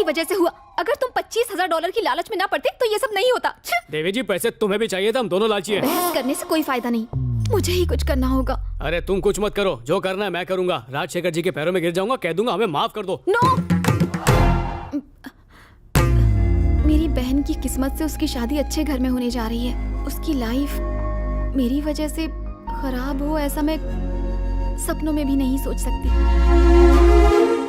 वजह से हुआ। अगर तुम $25,000 की लालच में ना पड़ते तो ये सब नहीं होता। देवी जी पैसे तुम्हें भी चाहिए था, हम दोनों लालची हैं। बहस करने से कोई फायदा नहीं, मुझे ही कुछ करना होगा। अरे तुम कुछ मत करो, जो करना है मैं करूंगा। राजशेखर जी के पैरों में गिर जाऊंगा, कह दूंगा हमें माफ कर दो। नो, मेरी बहन की किस्मत से उसकी शादी अच्छे घर में होने जा रही है। उसकी लाइफ मेरी वजह से खराब हो ऐसा मैं सपनों में भी नहीं सोच सकती।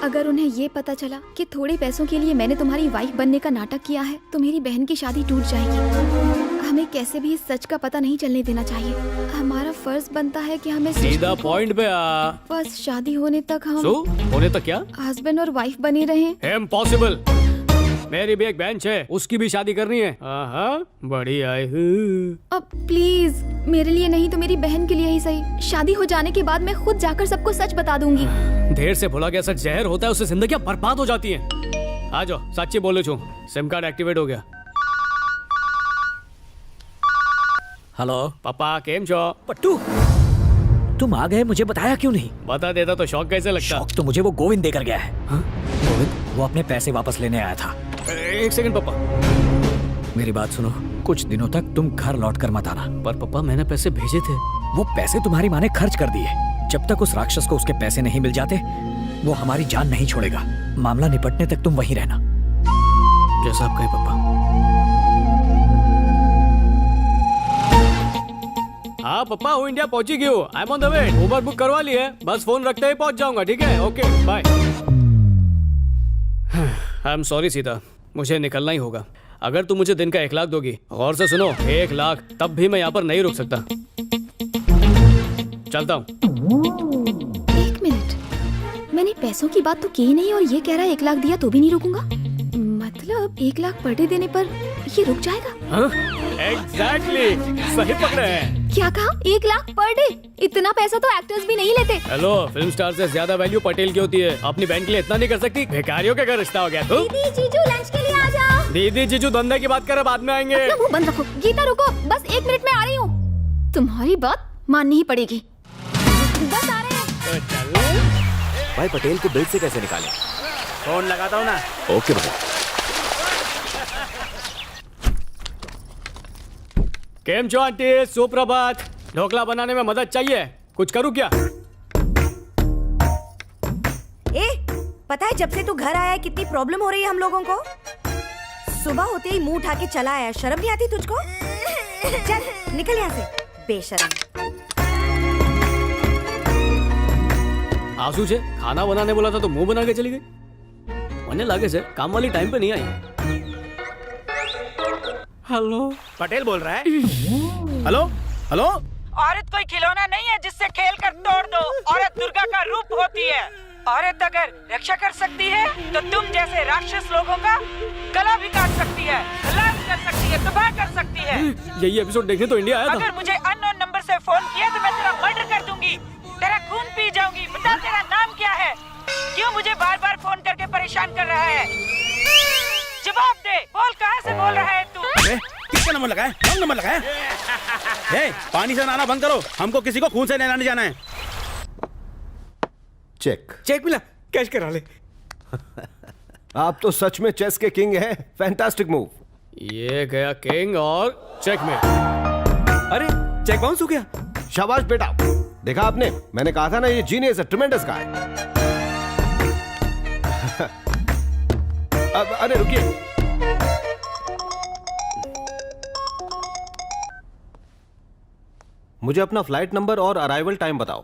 अगर उन्हें ये पता चला कि थोड़े पैसों के लिए मैंने तुम्हारी वाइफ बनने का नाटक किया है तो मेरी बहन की शादी टूट जाएगी। हमें कैसे भी इस सच का पता नहीं चलने देना चाहिए। हमारा फर्ज बनता है कि हमें सीधा पॉइंट पे आ। बस शादी होने तक हम होने तक क्या हस्बैंड और वाइफ बने रहें। इम्पॉसिबल। मेरी भी एक बहन है, उसकी भी शादी करनी है। बड़ी आई हूँ। अब प्लीज मेरे लिए नहीं तो मेरी बहन के लिए ही सही। शादी हो जाने के बाद मैं खुद जाकर सबको सच बता दूंगी। देर से भुला गया सच जहर होता है, उससे जिंदगी बर्बाद हो जाती है। आ जाओ, सच्ची बोलो छू, सिम कार्ड एक्टिवेट हो गया। हेलो पापा, केम छो? पट्टू, तुम आ गए, मुझे बताया क्यों नहीं? बता देता तो शौक कैसे लगता? शौक तो मुझे वो गोविंद देकर गया है। गोविंद? वो अपने पैसे वापस लेने आया था। एक सेकंड पापा, मेरी बात सुनो, कुछ दिनों तक तुम घर लौट कर मत आना। पर पापा मैंने पैसे भेजे थे। वो पैसे तुम्हारी माँ ने खर्च कर दिए। जब तक उस राक्षस को उसके पैसे नहीं मिल जाते वो हमारी जान नहीं छोड़ेगा। मामला निपटने तक तुम वहीं रहना। जैसा आप कहे पापा। हाँ पापा, हूँ इंडिया पहुंची गई हूँ। I am on the way. Uber book करवा ली है, बस फोन रखते ही पहुंच जाऊंगा। ठीक है, okay bye. I am sorry Sita, मुझे निकलना ही होगा। अगर तुम मुझे दिन का 1 लाख दोगी, गौर से सुनो, 1 लाख, तब भी मैं यहाँ पर नहीं रुक सकता। चलता हूँ। 1 मिनट, मैंने पैसों की बात तो की नहीं और ये कह रहा है 1 लाख दिया तो भी नहीं रुकूंगा। मतलब 1 लाख पर डे देने पर ये रुक जाएगा? एग्जैक्टली, सही पकड़े हैं। क्या कहा? 1 लाख पर डे? इतना पैसा तो एक्टर्स भी नहीं लेते। हेलो, फिल्म स्टार से ज्यादा वैल्यू पटेल की होती है। अपनी बहन के लिए इतना नहीं कर सकती? भिखारियों के घर रिश्ता हो गया। तो दीदी जीजू लंच के लिए आ जाओ। दीदी जीजू धंधे की बात करे, बाद में आएंगे। अपना मुंह बंद रखो। गीता रुको, बस 1 मिनट में आ रही हूँ। तुम्हारी बात माननी ही पड़ेगी। बस आ रहे हैं। भाई पटेल को बिल से कैसे निकालें? फोन लगाता हूँ ना। ओके भाई। केम छो आंटी? सुप्रभात। ढोकला बनाने में मदद चाहिए? कुछ करूँ क्या? पता है जब से तू घर आया है कितनी प्रॉब्लम हो रही है हम लोगों को। सुबह होते ही मुंह उठा के चला आया, शर्म नहीं आती तुझको? चल निकल यहाँ से, बेशर्म। आंसू से खाना बनाने बोला था तो मुंह बना के चली गई। मने लागे से काम वाली टाइम पे नहीं आई। हेलो, पटेल बोल रहा है। Hello hello. औरत कोई खिलौना नहीं है जिससे खेल कर तोड़ दो। औरत दुर्गा का रूप होती है। औरत अगर रक्षा कर सकती है तो तुम जैसे राक्षस लोगों का गला भी काट सकती है, इलाज कर सकती है, तबाह कर सकती है। यही एपिसोड देखने तो इंडिया आया था। अगर मुझे अननोन नंबर से फोन किया तो मैं तेरा मर्डर कर दूंगी, तेरा खून पी जाऊंगी। बता तेरा नाम क्या है? क्यों मुझे बार बार फोन करके परेशान कर रहा है? जवाब दे, बोल कहाँ से बोल रहा है तू? किसका नंबर लगाया? रॉन्ग नंबर लगाया। पानी से नहाना बंद करो, हमको किसी को खून से नहलाने जाना है। चेक मिला, कैश करा ले। आप तो सच में चेस के किंग हैं। Fantastic move. ये गया किंग और चेक में। अरे चेक बाउंस हो गया। शाबाश बेटा, देखा आपने, मैंने कहा था ना ये जीनियस है, ट्रेमेंडस गाय। अब अरे रुकिए, मुझे अपना फ्लाइट नंबर और अराइवल टाइम बताओ।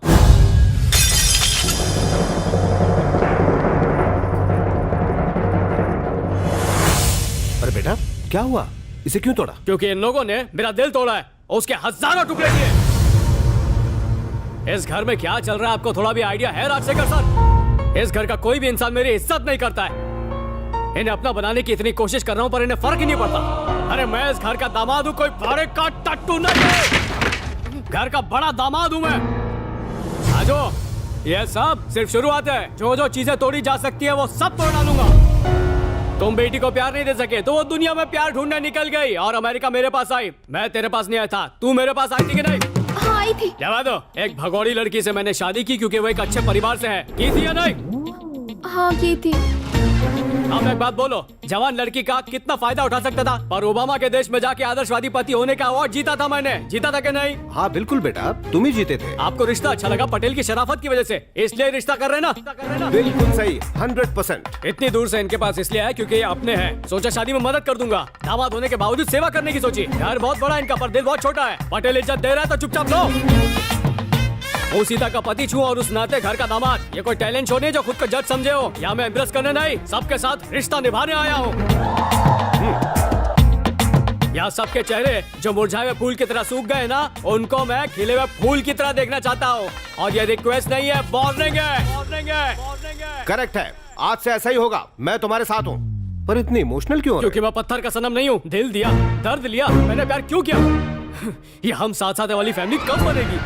अरे बेटा क्या हुआ, इसे क्यों तोड़ा? क्योंकि इन लोगों ने मेरा दिल तोड़ा है और उसके हजारों टुकड़े किए। इस घर में क्या चल रहा है आपको थोड़ा भी आइडिया है राजशेखर सर? इस घर का कोई भी इंसान मेरी इज्जत नहीं करता है। इन्हें अपना बनाने की इतनी कोशिश कर रहा हूं पर इन्हें फर्क ही नहीं पड़ता। अरे मैं इस घर का दामाद हूं, कोई भाड़े का टट्टू नहीं। घर का बड़ा दामाद हूं मैं। आजो, ये सब सिर्फ शुरुआत है। जो जो चीजें तोड़ी जा सकती है वो सब तोड़ डालूंगा। तुम बेटी को प्यार नहीं दे सके तो वो दुनिया में प्यार ढूंढने निकल गई और अमेरिका मेरे पास आई। मैं तेरे पास नहीं आया था, तू मेरे पास आई थी कि नहीं? हाँ आई थी। जवाब दो। एक भगोड़ी लड़की से मैंने शादी की क्योंकि वो एक अच्छे परिवार से है। की थी या नहीं? हाँ की थी। आप एक बात बोलो, जवान लड़की का कितना फायदा उठा सकता था, पर ओबामा के देश में जाके आदर्शवादी पति होने का अवार्ड जीता था मैंने। जीता था कि नहीं? हाँ बिल्कुल बेटा, तुम ही जीते थे। आपको रिश्ता अच्छा लगा पटेल की शराफत की वजह से, इसलिए रिश्ता कर रहे ना? बिल्कुल सही, 100%। इतनी दूर से इनके पास इसलिए है क्योंकि ये अपने हैं। सोचा शादी में मदद कर दूंगा, दामाद होने के बावजूद सेवा करने की सोची। घर बहुत बड़ा इनका पर दिल बहुत छोटा है। पटेल इज्जत दे रहा है तो चुपचाप लो। वो सीता का पति छू और उस नाते घर का दामाद। ये कोई टैलेंट शो नहीं जो खुद को जज समझे हो। या मैं इम्प्रेस करने नहीं, सबके साथ रिश्ता निभाने आया हूँ। यहाँ सबके चेहरे जो मुरझाए हुए फूल की तरह सूख गए ना, उनको मैं खिले हुए फूल की तरह देखना चाहता हूँ। और ये रिक्वेस्ट नहीं है, वार्निंग है। करेक्ट है, आज से ऐसा ही होगा। मैं तुम्हारे साथ हूँ। पर इतनी इमोशनल क्यों हो रहे क्योंकि मैं पत्थर का सनम नहीं हूँ। दिल दिया, दर्द लिया, मैंने प्यार क्यों किया? ये हम साथ साथ वाली फैमिली कब बनेगी?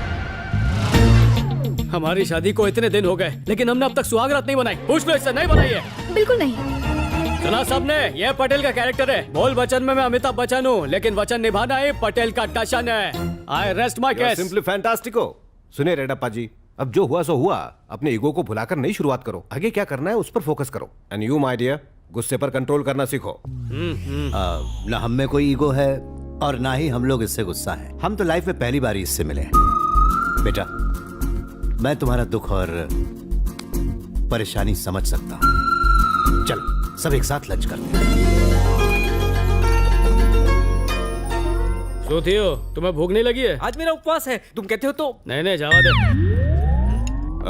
हमारी शादी को इतने दिन हो गए, लेकिन हमने अब तक सुहागरात नहीं बनाई। पूछ लो इससे, नहीं बनाई है? बिल्कुल नहीं। सुना सबने, ये पटेल का कैरेक्टर है। बोल बचन में मैं अमिताभ बच्चन हूँ, लेकिन वचन निभाना ही पटेल का टशन है। I rest my case. Simply फैंटास्टिको। सुनिए रेड्डप्पा जी, अब जो हुआ सो हुआ। अपने ईगो को भुलाकर नई शुरुआत करो। आगे क्या करना है उस पर फोकस करो। एंड यू माय डियर, गुस्से पर कंट्रोल करना सीखो। ना हम में कोई ईगो है और ना ही हम लोग इससे गुस्सा है। हम तो लाइफ में पहली बार इससे मिले हैं। बेटा, मैं तुम्हारा दुख और परेशानी समझ सकता हूं। चल सब एक साथ लंच करते हैं। सोथियो, तुम्हें भूख नहीं लगी है? आज मेरा उपवास है, तुम कहते हो तो। नहीं जावा दे।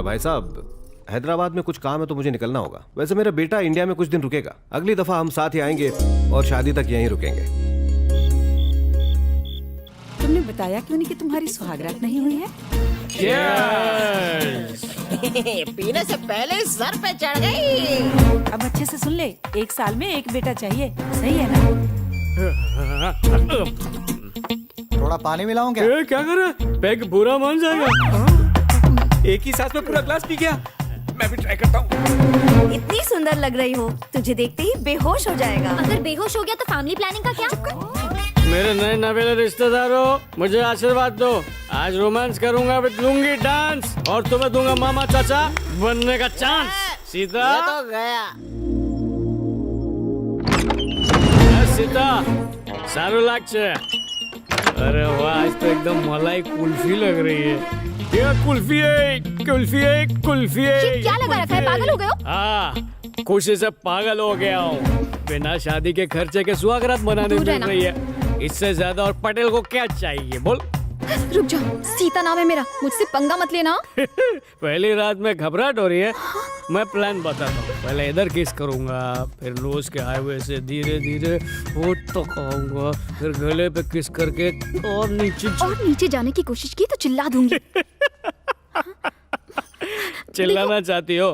भाई साहब, हैदराबाद में कुछ काम है तो मुझे निकलना होगा। वैसे मेरा बेटा इंडिया में कुछ दिन रुकेगा। अगली दफा हम साथ ही आएंगे और शादी तक यहीं रुकेंगे। तुमने बताया क्यों नहीं कि तुम्हारी सुहागरात नहीं हुई है? पीने से पहले सर पे चढ़ गई। अब अच्छे से सुन ले, 1 साल में 1 बेटा चाहिए, सही है ना? थोड़ा पानी मिलाऊं क्या? क्या कर रहा है? पैक बुरा मान जाएगा। एक ही सांस में पूरा ग्लास पी गया। मैं भी ट्राई करता हूँ। इतनी सुंदर लग रही हो, तुझे देखते ही बेहोश हो जाएगा। अगर बेहोश हो गया तो फैमिली प्लानिंग का क्या? मेरे नए नवेले रिश्तेदारों, मुझे आशीर्वाद दो। आज रोमांस करूंगा विद लुंगी डांस और तुम्हें दूंगा मामा चाचा बनने का चांस। सीता, ये तो गया। सीता, सारू लागছে। अरे वाह, आज तो एकदम मलाई कुल्फी लग रही है। ये कुल्फी है। ये क्या लगा रखा है? पागल हो गए हो? हाँ, खुशी से पागल हो गया हूँ। बिना शादी के खर्चे के सुहागरात मनाने दूर चल रहना। रही है। इससे ज्यादा और पटेल को क्या चाहिए? बोल। रुक जाओ, सीता नाम है मेरा, मुझसे पंगा मत लेना। पहली रात में घबराहट हो रही है। मैं प्लान बताता हूँ। पहले इधर किस करूंगा, फिर नोज के हाईवे से धीरे धीरे होठ तक आऊंगा, फिर गले पे किस करके और नीचे जाने की कोशिश की तो चिल्ला दूंगी। चिल्लाना चाहती हो?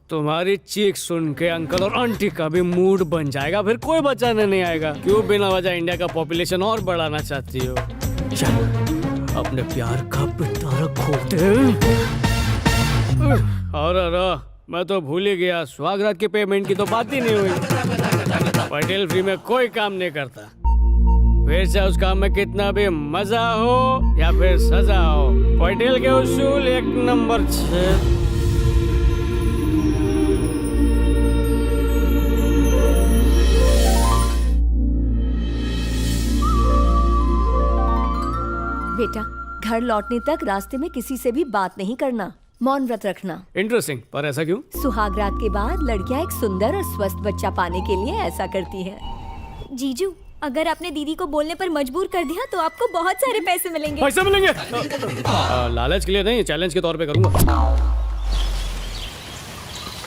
तुम्हारी चीख सुन के अंकल और आंटी का भी मूड बन जाएगा, फिर कोई बचाने नहीं आएगा। क्यों बिना वजह इंडिया का पॉपुलेशन और बढ़ाना चाहती हो? चल अपने प्यार का पिटारा खोलते हैं। और मैं तो भूल ही गया, सुहागरात के पेमेंट की तो बात ही नहीं हुई। पटेल फ्री में कोई काम नहीं करता। फिर से उस काम में कितना भी मजा हो या फिर सजा हो, पटेल के उसूल 1 नंबर 6। बेटा, घर लौटने तक रास्ते में किसी से भी बात नहीं करना, मौन व्रत रखना। इंटरेस्टिंग, पर ऐसा क्यों? सुहागरात के बाद लड़कियां एक सुंदर और स्वस्थ बच्चा पाने के लिए ऐसा करती हैं। जीजू, अगर आपने दीदी को बोलने पर मजबूर कर दिया तो आपको बहुत सारे पैसे मिलेंगे। पैसे मिलेंगे? लालच के लिए नहीं, चैलेंज के तौर पे करूंगा।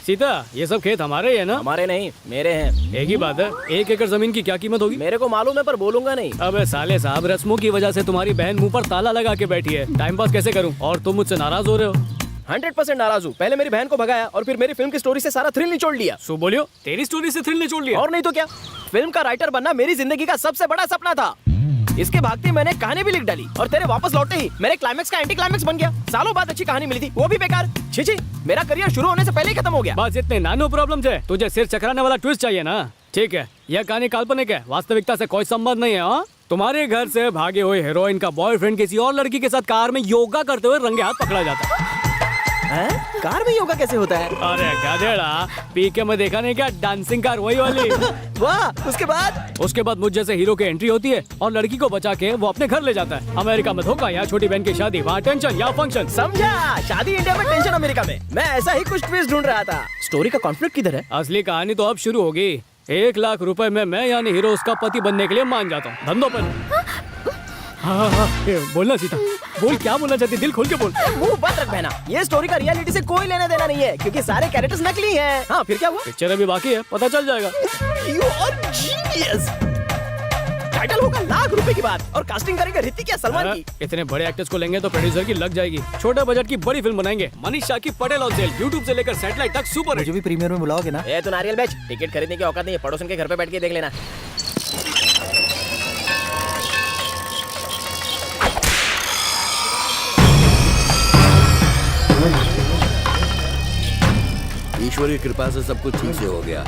सीता, ये सब खेत हमारे ही है ना? हमारे नहीं, मेरे हैं। एक ही बात है, 1 एकड़ जमीन की क्या कीमत होगी? मेरे को मालूम है पर बोलूंगा नहीं। अबे साले साहब, रस्मों की वजह से तुम्हारी बहन मुंह पर ताला लगा के बैठी है। टाइम पास कैसे करूं? और तुम मुझसे नाराज हो रहे हो। 100% नाराज हूँ। पहले मेरी बहन को भगाया और फिर मेरी फिल्म की स्टोरी से सारा थ्रिल निचोड़ लिया। सो बोलियो, तेरी स्टोरी से थ्रिल निचोड़ लिया? और नहीं तो क्या, फिल्म का राइटर बनना मेरी जिंदगी का सबसे बड़ा सपना था। इसके भागते मैंने कहानी भी लिख डाली और तेरे वापस लौटते ही मेरे क्लाइमेक्स का एंटी क्लाइमेक्स बन गया। सालों बाद अच्छी कहानी मिली थी, वो भी बेकार। छी, मेरा करियर शुरू होने से पहले ही खत्म हो गया। बस इतने नानो प्रॉब्लम है, तुझे सिर चकराने वाला ट्विस्ट चाहिए ना? ठीक है, यह कहानी काल्पनिक है, वास्तविकता से कोई संबंध नहीं है। हाँ, तुम्हारे घर से भागे हुए हीरोइन का बॉयफ्रेंड किसी और लड़की के साथ कार में योगा करते हुए रंगे हाथ पकड़ा जाता है। हैं? कार में योगा कैसे होता है? अरे गधेड़ा, पीके में देखा नहीं क्या डांसिंग कार वही वाली। वाह, उसके बाद? उसके बाद मुझ जैसे हीरो की एंट्री होती है और लड़की को बचा के वो अपने घर ले जाता है। अमेरिका में धोखा, यहाँ छोटी बहन की शादी, वहाँ टेंशन, यहाँ फंक्शन। समझा, शादी इंडिया में, टेंशन अमेरिका में। मैं ऐसा ही कुछ ट्विस्ट ढूंढ रहा था। स्टोरी का कॉन्फ्लिक्ट किधर है? असली कहानी तो अब शुरू होगी। 1 लाख रुपए में मैं यानी हीरो उसका पति बनने के लिए मान जाता हूँ। धंधों पर। हाँ, ये बोलना सीता, बोल क्या बोलना चाहती, दिल खोल के बोल। मुंह बंद रख बहना, ये स्टोरी का रियलिटी से कोई लेना देना नहीं है, क्योंकि सारे कैरेक्टर्स नकली हैं। हाँ, फिर क्या हुआ? पिक्चर अभी बाकी है, पता चल जाएगा। You are genius! टाइटल होगा लाख रुपए की बात और कास्टिंग करेंगे ऋतिक या सलमान की। इतने बड़े एक्टर्स को लेंगे तो प्रोड्यूसर की लग जाएगी। छोटे बजट की बड़ी फिल्म बनाएंगे। मनीषा की पटेल और जेल, यूट्यूब से लेकर सैटेलाइट तक सुपर हिट। मुझे भी प्रीमियर में बुलाओगे ना? ए, तू नारियल बेच, टिकट खरीदने की औकात नहीं है, पड़ोसन के घर पे बैठ के देख लेना। ईश्वर की कृपा से सब कुछ ठीक से हो गया।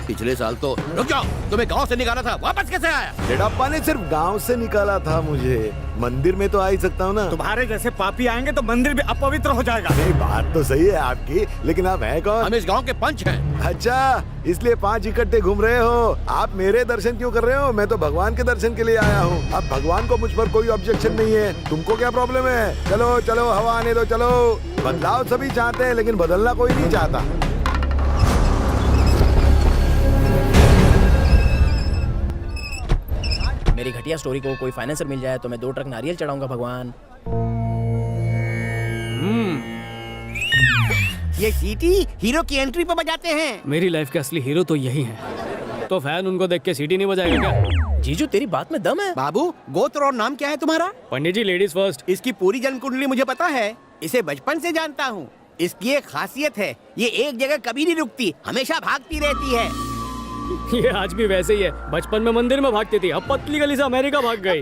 पिछले साल तो रुक जाओ, तुम्हें गांव से निकाला था, वापस कैसे आया? रेडाप्पा ने सिर्फ गांव से निकाला था मुझे, मंदिर में तो आ ही सकता हूँ ना। तुम्हारे जैसे पापी आएंगे तो मंदिर भी अपवित्र हो जाएगा। नहीं, बात तो सही है आपकी, लेकिन आप हैं कौन? हम इस गांव के पंच हैं। अच्छा, इसलिए 5 इकट्ठे घूम रहे हो। आप मेरे दर्शन क्यों कर रहे हो? मैं तो भगवान के दर्शन के लिए आया हूँ। अब भगवान को मुझ पर कोई ऑब्जेक्शन नहीं है, तुमको क्या प्रॉब्लम है? चलो चलो, हवा आने दो, चलो। बदलाव सभी चाहते हैं, लेकिन बदलना कोई नहीं चाहता। मेरी घटिया स्टोरी को कोई फाइनेंसर मिल जाए तो मैं 2 ट्रक नारियल चढ़ाऊंगा भगवान। ये सीटी हीरो की एंट्री पे बजाते हैं। मेरी लाइफ के असली हीरो तो यही है। तो फैन उनको देख के सीटी नहीं बजाएगा क्या? जीजू, तेरी बात में दम है। बाबू, गोत्र और नाम क्या है तुम्हारा? पंडित जी, लेडीज फर्स्ट। इसकी पूरी जन्म कुंडली मुझे पता है, इसे बचपन से जानता हूँ। इसकी एक खासियत है, ये एक जगह कभी नहीं रुकती, हमेशा भागती रहती है। ये आज भी वैसे ही है। बचपन में मंदिर में भागती थी, अब पतली गली से अमेरिका भाग गई।